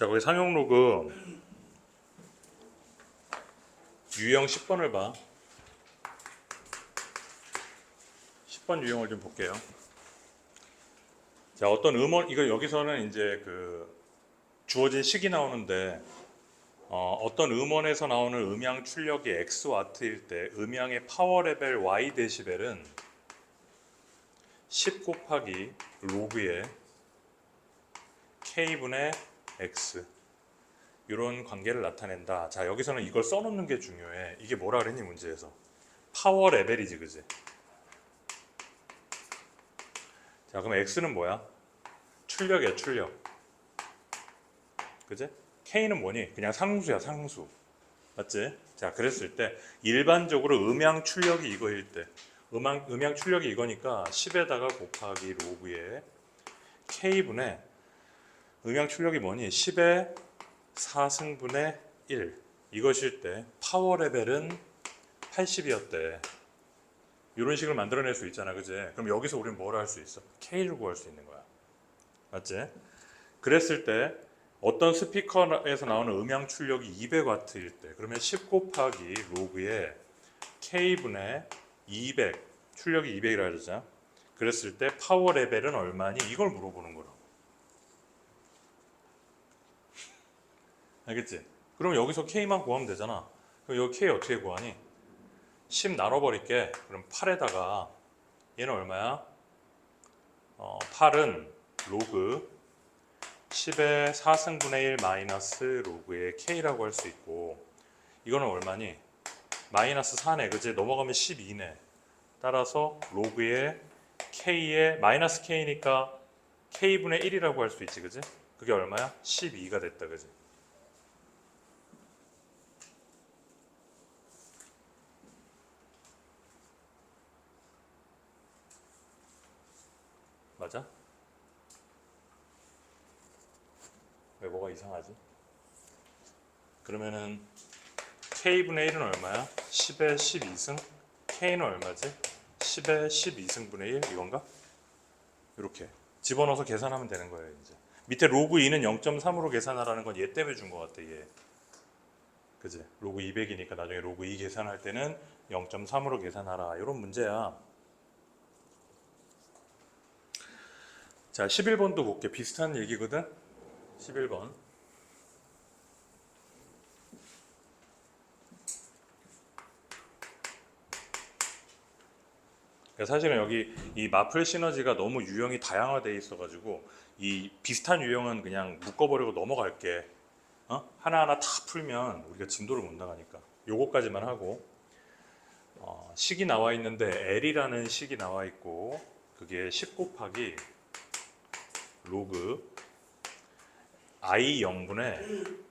자, 거기 상용 로그 유형 10번을 봐. 10번 유형을 좀 볼게요. 자, 어떤 음원, 이거 여기서는 이제 그 주어진 식이 나오는데, 어떤 음원에서 나오는 음향 출력이 X와트일 때 음향의 파워 레벨 Y 데시벨은 10 곱하기 로그의 K분의 X, 이런 관계를 나타낸다. 자, 여기서는 이걸 써놓는 게 중요해. 이게 뭐라 그랬니, 문제에서? 파워 레벨이지, 그지? 자, 그럼 X는 뭐야? 출력이야, 출력. 그지? K는 뭐니? 그냥 상수야, 상수. 맞지? 자, 그랬을 때 일반적으로 음향 출력이 이거일 때 음향 출력이 이거니까 10에다가 곱하기 로그의 K분의 음향 출력이 뭐니? 10의 4승분의 1 이것일 때 파워 레벨은 80이었대. 이런 식을 만들어낼 수 있잖아, 그지? 그럼 여기서 우리는 뭘 할 수 있어? K를 구할 수 있는 거야. 맞지? 그랬을 때 어떤 스피커에서 나오는 음향 출력이 200W일 때 그러면 10 곱하기 로그의 K분의 200 출력이 200이라 그러잖아. 그랬을 때 파워 레벨은 얼마니? 이걸 물어보는 거라고. 알겠지? 그럼 여기서 K만 구하면 되잖아. 그럼 여기 K 어떻게 구하니? 10 나눠버릴게. 그럼 8에다가 얘는 얼마야? 8은 로그 10의 4승분의 1 마이너스 로그의 K라고 할 수 있고, 이거는 얼마니? 마이너스 4네. 그치? 넘어가면 12네. 따라서 로그의 K의 마이너스 K니까 K분의 1이라고 할 수 있지. 그치? 그게 얼마야? 12가 됐다. 그치? 맞아? 왜 뭐가 이상하지? 그러면은 K분의 1은 얼마야? 10의 12승? K는 얼마지? 10의 12승분의 1 이건가? 이렇게 집어넣어서 계산하면 되는 거예요. 이제 밑에 로그 2는 0.3으로 계산하라는 건 얘 때문에 준 것 같아. 얘. 그지? 로그 200이니까 나중에 로그 2 계산할 때는 0.3으로 계산하라. 이런 문제야. 자, 11번도 볼게. 비슷한 얘기거든. 11번. 사실은 여기 이 마플 시너지가 너무 유형이 다양화되어 있어가지고 이 비슷한 유형은 그냥 묶어버리고 넘어갈게. 하나하나 다 풀면 우리가 진도를 못 나가니까 요거까지만 하고, 식이 나와 있는데 L이라는 식이 나와 있고 그게 10 곱하기 로그 I 0분의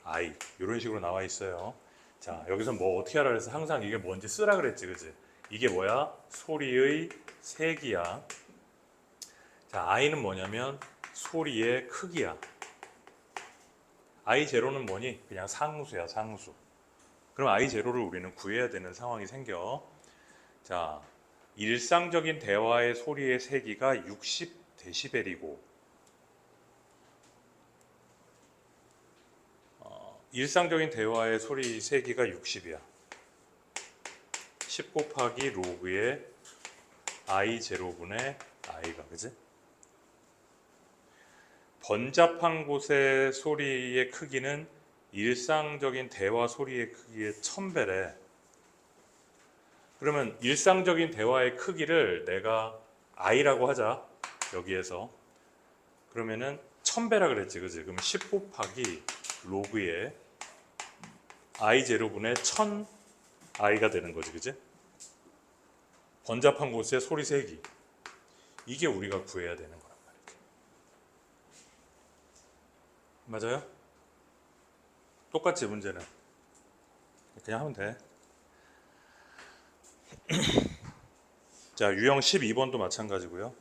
I 이런 식으로 나와 있어요. 자, 여기서 뭐 어떻게 하라 그래서 항상 이게 뭔지 쓰라 그랬지, 그지? 이게 뭐야? 소리의 색이야. 자, I는 뭐냐면 소리의 크기야. I 제로는 뭐니? 그냥 상수야, 상수. 그럼 I 제로를 우리는 구해야 되는 상황이 생겨. 자, 일상적인 대화의 소리의 세기가 60데시벨이고, 일상적인 대화의 소리 세기가 60이야. 10 곱하기 로그의 I 제로분의 I가, 그지? 번잡한 곳의 소리의 크기는 일상적인 대화 소리의 크기의 1000배래. 그러면 일상적인 대화의 크기를 내가 I라고 하자. 여기에서. 그러면은 1000배라 그랬지, 그지? 그럼 10 곱하기 로그의 I 제로분의 1000 I가 되는 거지, 그지? 번잡한 곳의 소리 세기. 이게 우리가 구해야 되는 거란 말이야. 맞아요? 똑같지, 문제는. 그냥 하면 돼. 자, 유형 12번도 마찬가지고요.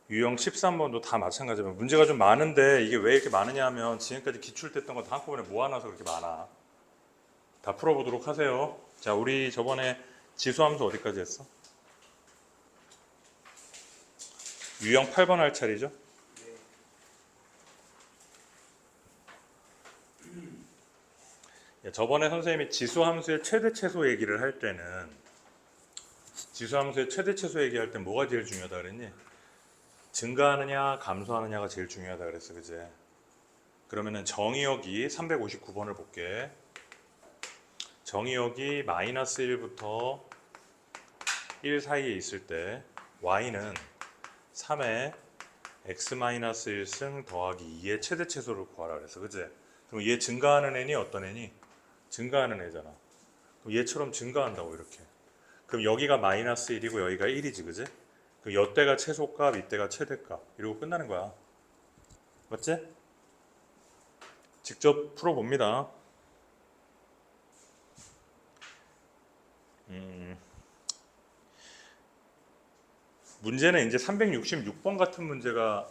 유형 13번도 다 마찬가지면 문제가 좀 많은데 이게 왜 이렇게 많으냐 하면 지금까지 기출됐던 거 다 한꺼번에 모아놔서 그렇게 많아. 다 풀어보도록 하세요. 자, 우리 저번에 지수함수 어디까지 했어? 유형 8번 할 차례죠? 저번에 선생님이 지수함수의 최대 최소 얘기를 할 때는 지수함수의 최대 최소 얘기할 때 뭐가 제일 중요하다 그랬니? 증가하느냐 감소하느냐가 제일 중요하다 그랬어, 그제? 그러면은 정의역이 359번을 볼게. 정의역이 마이너스 1부터 1 사이에 있을 때 y는 3의 x-1승 더하기 2의 최대 최소를 구하라 그랬어, 그제? 그럼 얘 증가하는 애니 어떤 애니? 증가하는 애잖아. 그럼 얘처럼 증가한다고 이렇게. 그럼 여기가 마이너스 1이고 여기가 1이지, 그제? 그럼 이때가 최소값, 이때가 최대값. 이러고 끝나는 거야. 맞지? 직접 풀어봅니다. 문제는 이제 366번 같은 문제가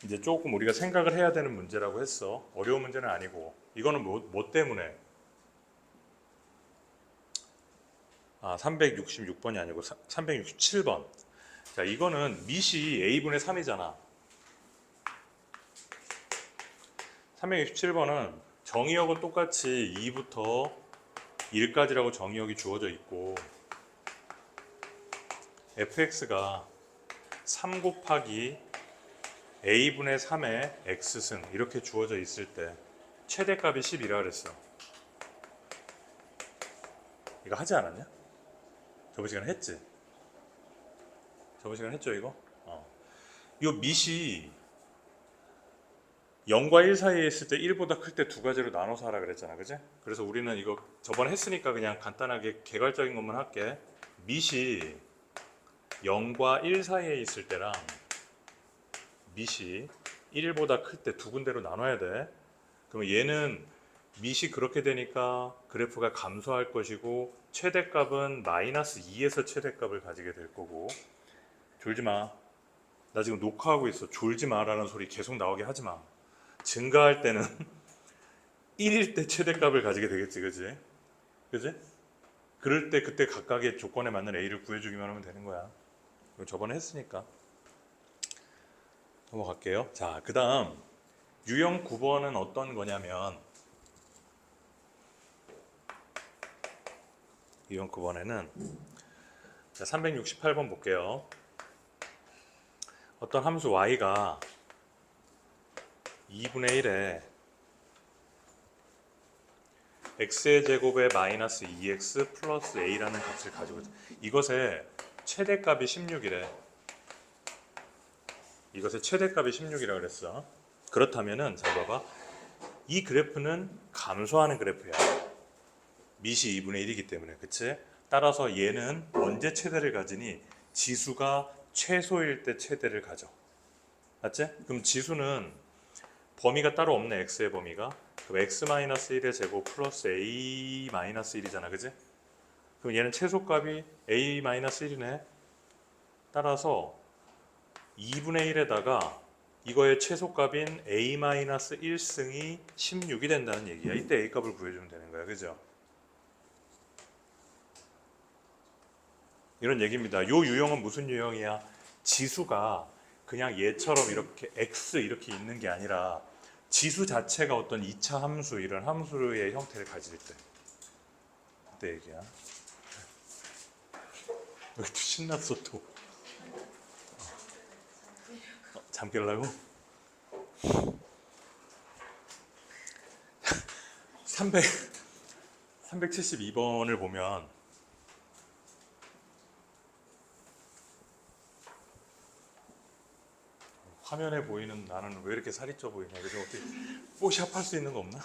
이제 조금 우리가 생각을 해야 되는 문제라고 했어. 어려운 문제는 아니고. 이거는 뭐 때문에? 366번이 아니고 367번. 자, 이거는 밑이 a분의 3이잖아. 367번은 정의역은 똑같이 2부터 1까지라고 정의역이 주어져 있고 fx가 3 곱하기 a분의 3의 x승 이렇게 주어져 있을 때 최대값이 10이라 그랬어. 이거 하지 않았냐? 저번 시간에 했지? 저번 시간에 했죠 이거? 이 밑이 0과 1 사이에 있을 때 1보다 클 때 두 가지로 나눠서 하라 그랬잖아, 그지? 그래서 우리는 이거 저번에 했으니까 그냥 간단하게 개괄적인 것만 할게. 밑이 0과 1 사이에 있을 때랑 밑이 1보다 클 때 두 군데로 나눠야 돼. 그럼 얘는 밑이 그렇게 되니까 그래프가 감소할 것이고 최대값은 마이너스 2에서 최대값을 가지게 될 거고. 졸지 마. 나 지금 녹화하고 있어. 졸지 마라는 소리 계속 나오게 하지 마. 증가할 때는 1일 때 최대값을 가지게 되겠지, 그지? 그지? 그럴 때 그때 각각의 조건에 맞는 A를 구해주기만 하면 되는 거야. 이거 저번에 했으니까. 넘어갈게요. 자, 그 다음 유형 9번은 어떤 거냐면 유형 9번에는 368번 볼게요. 어떤 함수 y가 2분의 1에 x의 제곱에 마이너스 2x 플러스 a라는 값을 가지고 있어. 이것의 최대값이 16이래. 이것의 최대값이 16이라 그랬어. 그렇다면은 잘 봐봐. 이 그래프는 감소하는 그래프야. 밑이 2분의 1이기 때문에, 그치? 따라서 얘는 언제 최대를 가지니? 지수가 최소일 때 최대를 가져. 맞지? 그럼 지수는 범위가 따로 없네, x의 범위가. 그럼 x-1의 제곱 플러스 a-1이잖아, 그지? 그럼 얘는 최소값이 a-1이네. 따라서 2분의 1에다가 이거의 최소값인 a-1승이 16이 된다는 얘기야. 이때 a값을 구해주면 되는 거야, 그죠? 이런 얘기입니다. 요 유형은 무슨 유형이야? 지수가 그냥 얘처럼 이렇게 x 이렇게 있는 게 아니라 지수 자체가 어떤 2차 함수, 이런 함수의 형태를 가질 때, 그때 얘기야. 여기 또 신났어 또. 잠 깨려고? 372번을 보면 화면에 보이는 나는 왜 이렇게 살이 쪄 보이냐. 그래서 어떻게 뽀샵 할 수 있는 거 없나?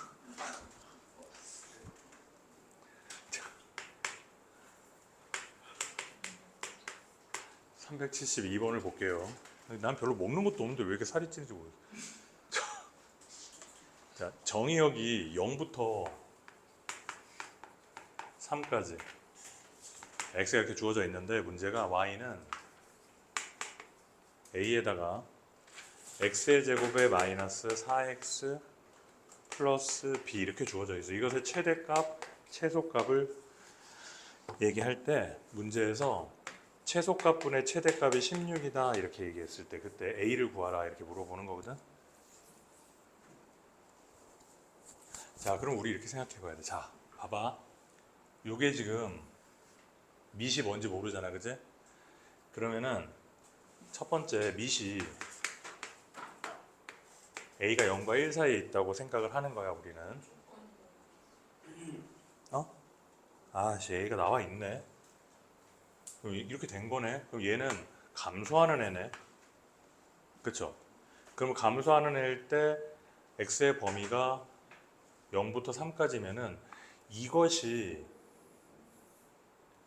372번을 볼게요. 난 별로 먹는 것도 없는데 왜 이렇게 살이 찌는지 모르겠어. 자, 정의역이 0부터 3까지 x가 이렇게 주어져 있는데 문제가 y는 a에다가 x의 제곱에 마이너스 4x 플러스 b 이렇게 주어져 있어. 이것의 최대값, 최소값을 얘기할 때 문제에서 최소값분의 최대값이 16이다 이렇게 얘기했을 때 그때 a를 구하라 이렇게 물어보는 거거든. 자, 그럼 우리 이렇게 생각해 봐야 돼. 자, 봐봐. 요게 지금 밑이 뭔지 모르잖아, 그지? 그러면은 첫 번째 밑이 A가 0과 1 사이에 있다고 생각을 하는 거야, 우리는. 어? 아씨, A가 나와 있네. 그럼 이렇게 된 거네. 그럼 얘는 감소하는 애네. 그쵸? 그럼 감소하는 애일 때 x의 범위가 0부터 3까지면은 이것이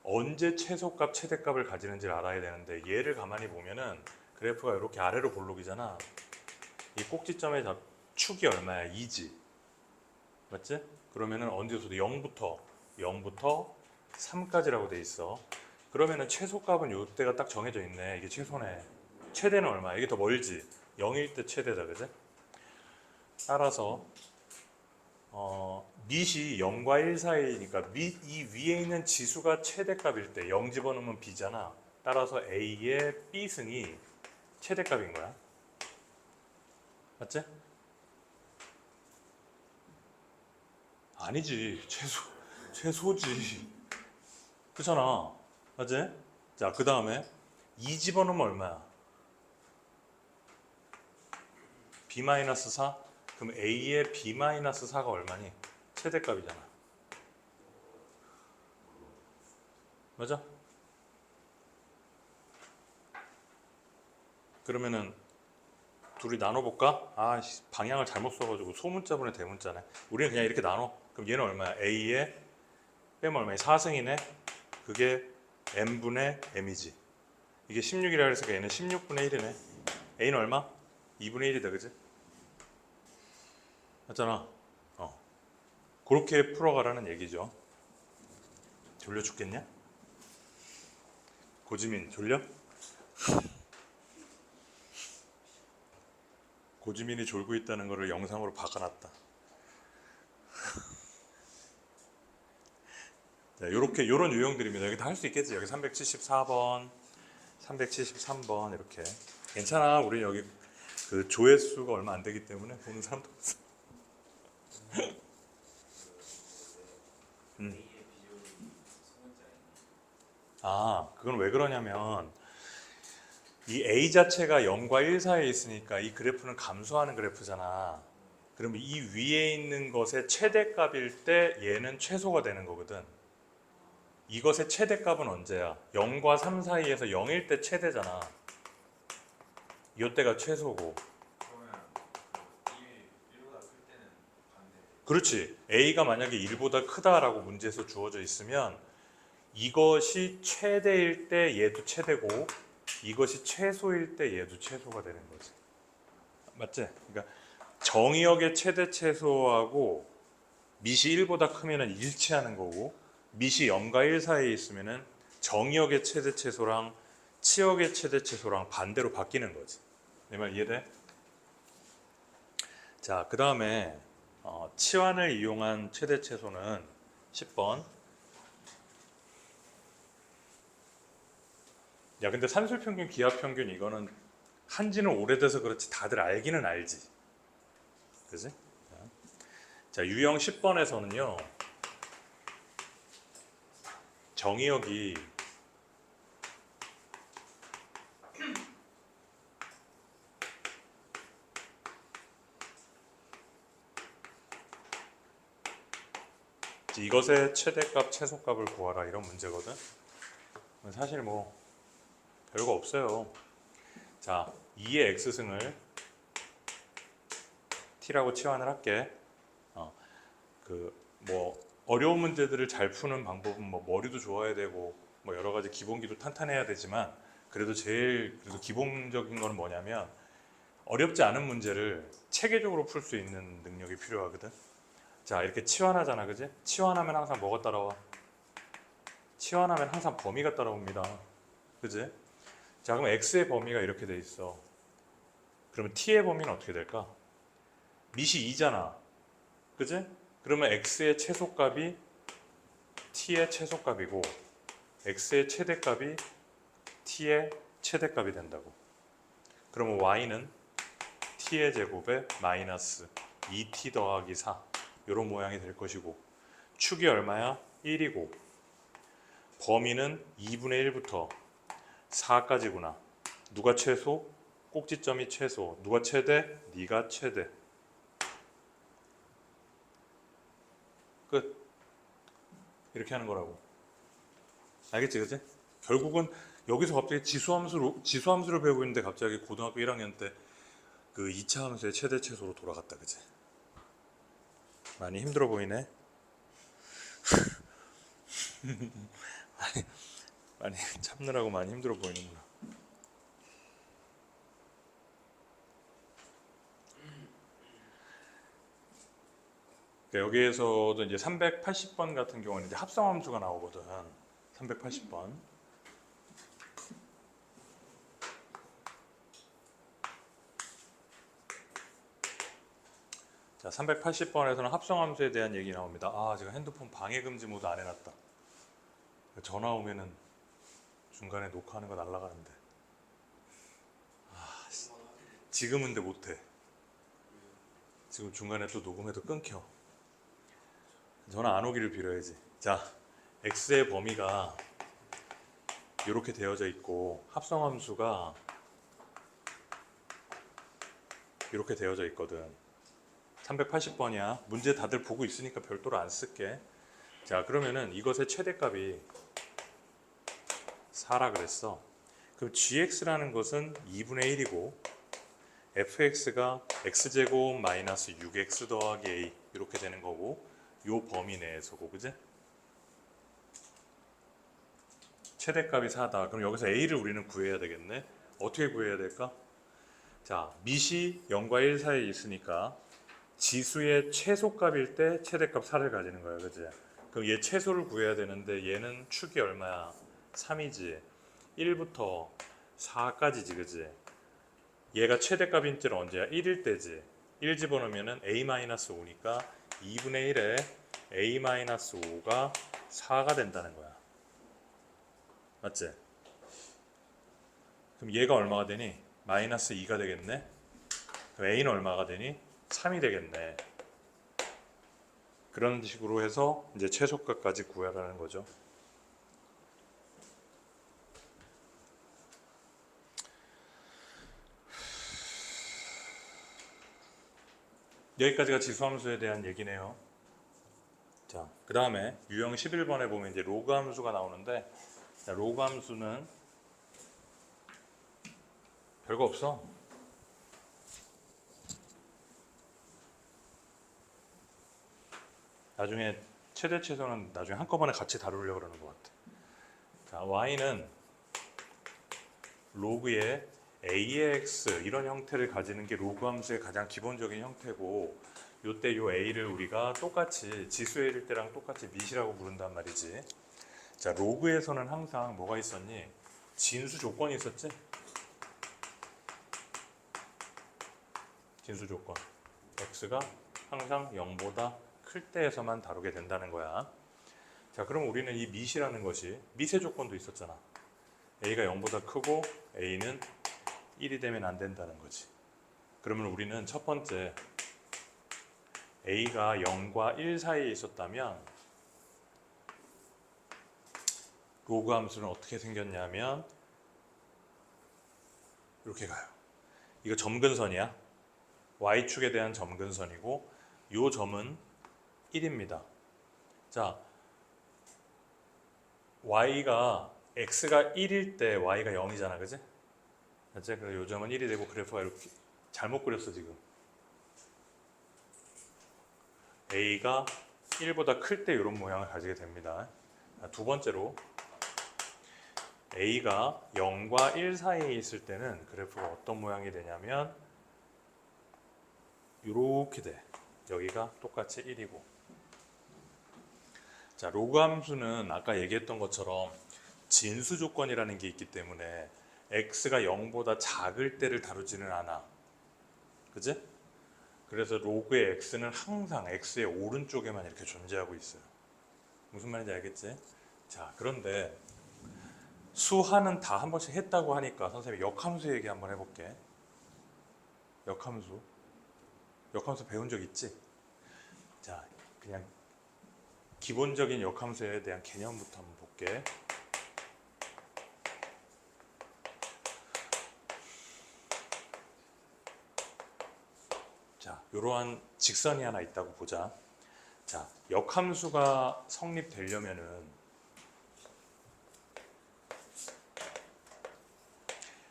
언제 최소값, 최대값을 가지는지를 알아야 되는데, 얘를 가만히 보면은 그래프가 이렇게 아래로 볼록이잖아. 이 꼭지점의 축이 얼마야? 2지. 맞지? 그러면은 언제부터? 0부터 3까지라고 돼 있어. 그러면은 최소값은 이때가 딱 정해져 있네. 이게 최소네. 최대는 얼마야? 이게 더 멀지? 0일 때 최대다, 그지? 따라서 밑이 0과 1 사이니까 이 위에 있는 지수가 최대값일 때 0 집어넣으면 b잖아. 따라서 A의 B승이 최대값인 거야. 맞지? 아니지. 최소지. 그렇잖아. 맞지? 자, 그 다음에 2 집어넣으면 얼마야? B-4? 그럼 A의 B-4가 얼마니? 최대값이잖아. 맞아? 그러면은 둘이 나눠볼까? 아, 방향을 잘못 써가지고 소문자분의 대문자네. 우리는 그냥 이렇게 나눠. 그럼 얘는 얼마야? A에 빼면 얼마야? 4승이네. 그게 n분의 m이지. 이게 16이라 그래서 얘는 16분의 1이네. a는 얼마? 2분의 1이다, 그지? 맞잖아. 그렇게 풀어가라는 얘기죠. 졸려 죽겠냐? 고지민 졸려? 고지민이 졸고 있다는 것을 영상으로 박아놨다. 자, 요런 유형들입니다. 여기 다 할 수 있겠지. 여기 374번, 373번 이렇게. 괜찮아. 우리 여기 그 조회수가 얼마 안 되기 때문에 보는 사람도 없어. 그건 왜 그러냐면 이 A 자체가 0과 1 사이에 있으니까 이 그래프는 감소하는 그래프잖아. 그러면 이 위에 있는 것의 최대값일 때 얘는 최소가 되는 거거든. 이것의 최대값은 언제야? 0과 3 사이에서 0일 때 최대잖아. 이때가 최소고. 그렇지. A가 만약에 1보다 크다라고 문제에서 주어져 있으면 이것이 최대일 때 얘도 최대고 이것이 최소일 때 얘도 최소가 되는 거지. 맞지? 그러니까 정의역의 최대 최소하고 밑이 1보다 크면은 일치하는 거고 밑이 0과 1 사이에 있으면은 정의역의 최대 최소랑 치역의 최대 최소랑 반대로 바뀌는 거지. 내 말 이해돼? 자, 그 다음에 치환을 이용한 최대 최소는 10번. 야, 근데 산술평균, 기하평균 이거는 한지는 오래돼서 그렇지 다들 알기는 알지. 그지? 자, 유형 10번에서는요. 정의역이 이것의 최대값, 최소값을 구하라 이런 문제거든. 사실 뭐 별거 없어요. 자, 2의 x승을 t라고 치환을 할게. 뭐 어려운 문제들을 잘 푸는 방법은 뭐 머리도 좋아야 되고 뭐 여러 가지 기본기도 탄탄해야 되지만 그래도 그래도 기본적인 건 뭐냐면 어렵지 않은 문제를 체계적으로 풀 수 있는 능력이 필요하거든. 자, 이렇게 치환하잖아, 그지? 치환하면 항상 뭐가 따라와? 치환하면 항상 범위가 따라옵니다. 그지? 자, 그럼 x의 범위가 이렇게 돼 있어. 그러면 t의 범위는 어떻게 될까? 밑이 2잖아. 그지? 그러면 x의 최소값이 t의 최소값이고 x의 최대값이 t의 최대값이 된다고. 그러면 y는 t의 제곱에 마이너스 2t 더하기 4. 이런 모양이 될 것이고 축이 얼마야? 1이고 범위는 2분의 1부터 4까지구나. 누가 최소? 꼭지점이 최소. 누가 최대? 네가 최대. 끝. 이렇게 하는 거라고. 알겠지, 그치? 결국은 여기서 갑자기 지수함수를 배우고 있는데 갑자기 고등학교 1학년 때 그 2차 함수의 최대 최소로 돌아갔다, 그치? 많이 힘들어 보이네. 많이 참느라고 많이 힘들어 보이는구나. 그러니까 여기에서도 이제 380번 같은 경우는 이제 합성함수가 나오거든. 380번. 자, 380번에서는 합성함수에 대한 얘기 나옵니다. 아, 제가 핸드폰 방해 금지 모드 안 해놨다. 전화 오면은 중간에 녹화하는 거 날라가는데. 아, 지금은 근데 못해. 지금 중간에 또 녹음해도 끊겨. 전화 안 오기를 빌어야지. 자, x의 범위가 이렇게 되어져 있고 합성함수가 이렇게 되어져 있거든. 380번이야. 문제 다들 보고 있으니까 별도로 안 쓸게. 자, 그러면은 이것의 최대값이 4라 그랬어. 그럼 gx라는 것은 2분의 1이고 fx가 x제곱 마이너스 6x 더하기 a 이렇게 되는 거고 요 범위 내에서고, 그지? 최대값이 4다. 그럼 여기서 a를 우리는 구해야 되겠네. 어떻게 구해야 될까? 자, 밑이 0과 1 사이에 있으니까 지수의 최소값일 때 최대값 4를 가지는 거야, 그지? 그럼 얘 최소를 구해야 되는데 얘는 축이 얼마야? 3이지. 1부터 4까지지, 그지? 얘가 최대값인 때는 언제야? 1일 때지. 1 집어넣으면 a-5니까 2분의 1에 a-5가 4가 된다는 거야. 맞지? 그럼 얘가 얼마가 되니? 마이너스 2가 되겠네? 그럼 a는 얼마가 되니? 3이 되겠네. 그런 식으로 해서 이제 최소값까지 구하라는 거죠. 여기까지가 지수함수에 대한 얘기네요. 자, 그 다음에 유형 11번에 보면 이제 로그 함수가 나오는데, 자, 로그 함수는 별거 없어. 나중에 최대 최소는 나중에 한꺼번에 같이 다루려고 그러는 것 같아. 자, y는 로그의 ax 이런 형태를 가지는 게 로그 함수의 가장 기본적인 형태고, 요때 요 a를 우리가 똑같이 지수의 1일 때랑 똑같이 밑이라고 부른단 말이지. 자, 로그에서는 항상 뭐가 있었니? 진수 조건이 있었지? 진수 조건. x가 항상 0보다 클 때에서만 다루게 된다는 거야. 자, 그럼 우리는 이 밑이라는 것이 밑의 조건도 있었잖아. a가 0보다 크고 a는 1이 되면 안 된다는 거지. 그러면 우리는 첫 번째 a가 0과 1 사이에 있었다면 로그 함수는 어떻게 생겼냐면 이렇게 가요. 이거 점근선이야. y축에 대한 점근선이고 이 점은 1입니다. 자, x가 1일 때 y가 0이잖아, 그지? 그래서 이 점은 1이 되고 그래프가 이렇게 잘못 그렸어 지금. a가 1보다 클 때 이런 모양을 가지게 됩니다. 두 번째로 a가 0과 1 사이에 있을 때는 그래프가 어떤 모양이 되냐면 이렇게 돼. 여기가 똑같이 1이고. 자, 로그 함수는 아까 얘기했던 것처럼 진수 조건이라는 게 있기 때문에 x가 0보다 작을 때를 다루지는 않아. 그지? 그래서 로그의 x는 항상 x의 오른쪽에만 이렇게 존재하고 있어요. 무슨 말인지 알겠지? 자, 그런데 수하는 다 한 번씩 했다고 하니까 선생님이 역함수 얘기 한번 해볼게. 역함수 배운 적 있지? 자, 그냥 기본적인 역함수에 대한 개념부터 한번 볼게. 자, 이러한 직선이 하나 있다고 보자. 자, 역함수가 성립되려면은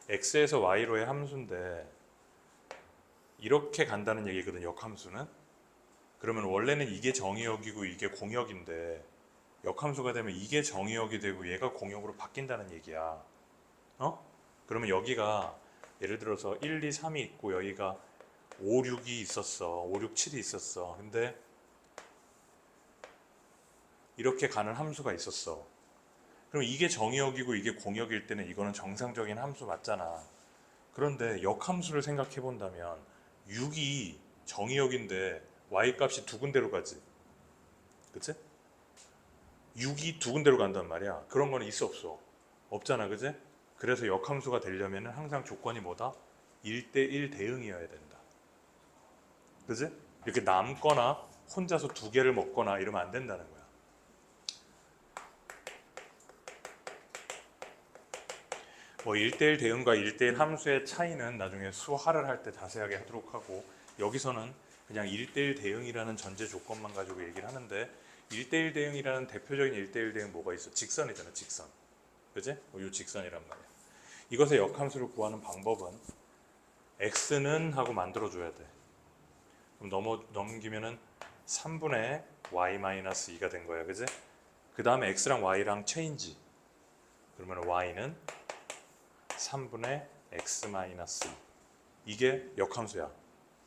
x에서 y로의 함수인데 이렇게 간다는 얘기거든, 역함수는. 그러면 원래는 이게 정의역이고 이게 공역인데 역함수가 되면 이게 정의역이 되고 얘가 공역으로 바뀐다는 얘기야. 그러면 여기가 예를 들어서 1, 2, 3이 있고 여기가 5, 6이 있었어. 5, 6, 7이 있었어. 근데 이렇게 가는 함수가 있었어. 그럼 이게 정의역이고 이게 공역일 때는 이거는 정상적인 함수 맞잖아. 그런데 역함수를 생각해 본다면 6이 정의역인데 y 값이 두 군데로 가지. 그치? 6이 두 군데로 간단 말이야. 그런 거는 있어 없어? 없잖아. 그치? 그래서 역함수가 되려면 항상 조건이 뭐다? 1대1 대응이어야 된다. 그치? 이렇게 남거나 혼자서 두 개를 먹거나 이러면 안 된다는 거야. 뭐 1대1 대응과 1대1 함수의 차이는 나중에 수하를 할 때 자세하게 하도록 하고, 여기서는 그냥 1대1 대응이라는 전제 조건만 가지고 얘기를 하는데, 1대1 대응이라는 대표적인 1대1 대응 뭐가 있어? 직선이잖아, 직선. 그지? 이 직선이란 말이야. 이것의 역함수를 구하는 방법은 x는 하고 만들어줘야 돼. 그럼 넘기면은 3분의 y-2가 된 거야, 그지? 그 다음에 x랑 y랑 체인지. 그러면 y는 3분의 x-2. 이게 역함수야.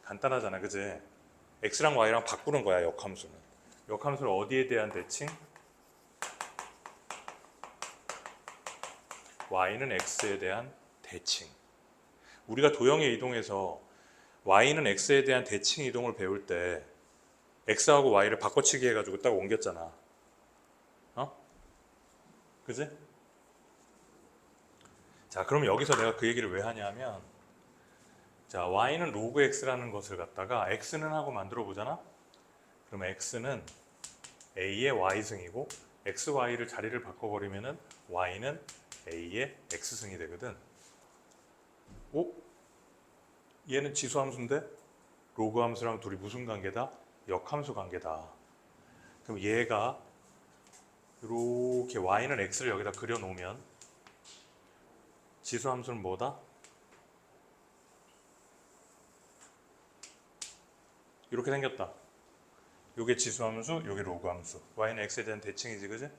간단하잖아, 그지? x랑 y랑 바꾸는 거야, 역함수는. 역함수는 어디에 대한 대칭? y는 x에 대한 대칭. 우리가 도형에 이동해서 y는 x에 대한 대칭 이동을 배울 때 x하고 y를 바꿔치기 해가지고 딱 옮겼잖아. 그지? 자, 그럼 여기서 내가 그 얘기를 왜 하냐면, 자, y는 로그 x라는 것을 갖다가 x는 하고 만들어 보잖아. 그러면 x는 a의 y승이고 x, y를 자리를 바꿔버리면은 y는 a의 x승이 되거든. 오? 얘는 지수함수인데 로그 함수랑 둘이 무슨 관계다? 역함수 관계다. 그럼 얘가 이렇게 y는 x를 여기다 그려놓으면 지수함수는 뭐다? 이렇게 생겼다. 요게 지수함수, 요게 로그함수. y는 x에 대한 대칭이지, 그지?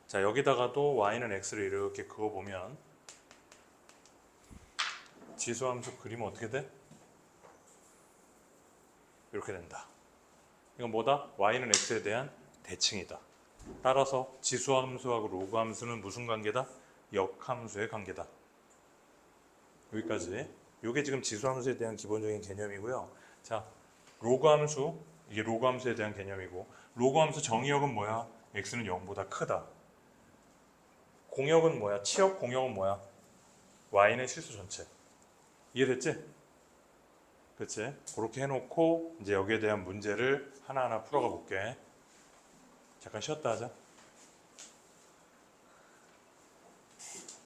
자, 여기다가도 y는 x를 이렇게 그어보면 지수함수 그리면 어떻게 돼? 이렇게 된다. 이건 뭐다? y는 x에 대한 대칭이다. 따라서 지수함수하고 로그함수는 무슨 관계다? 역함수의 관계다. 여기까지. 요게 지금 지수함수에 대한 기본적인 개념이고요. 자, 로그함수, 이게 로그함수에 대한 개념이고, 로그함수 정의역은 뭐야? x는 0보다 크다. 공역은 뭐야? 치역 공역은 뭐야? y는 실수 전체. 이해됐지? 그치? 그렇게 해놓고 이제 여기에 대한 문제를 하나하나 풀어가 볼게. 잠깐 쉬었다 하자.